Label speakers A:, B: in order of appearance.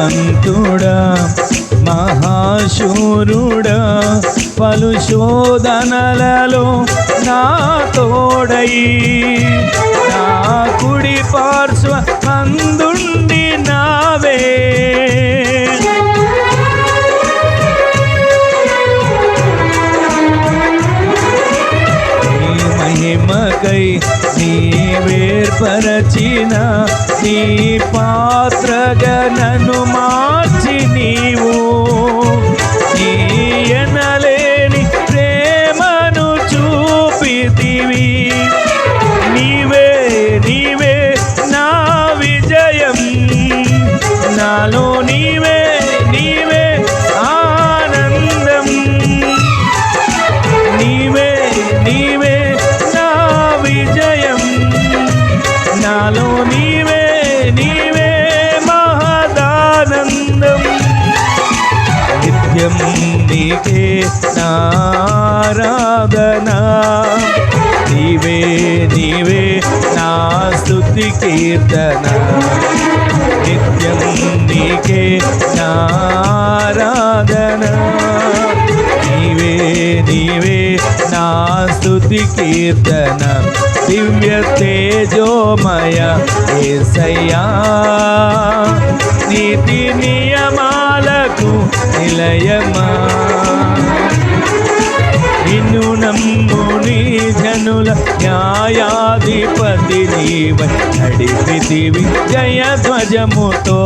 A: నీతిమంతుడా మహాశూరుడా పలు శోధనలలో నా తోడై నా కుడి పార్శ్వ అందుండి నావే మహిమకై నీవేర్పరచిన నీ పాత్రగా నన్ను మార్చి నీవు నీ ఎనలేని ప్రేమను చూపితివి నీవే నీవే నా విజయం నాలో నీవే నీవే ఆనందం నీవే నీవే నా విజయం నాలో నీవే నీవే మహదానందం నిత్యం నీకే నారాధనా నీవే నీవే నా స్తుతి కీర్తన నిత్యం నీకే నారాధనా నీవే నీవే నా స్తుతి కీర్తన దివ్య తేజోమయ యేసయ్యా నీతి నియమాలకు నిలయమా నిన్ను నమ్ముని జనుల న్యాయాధిపతి నీవై నడిపితివి జయ ధ్వజముతో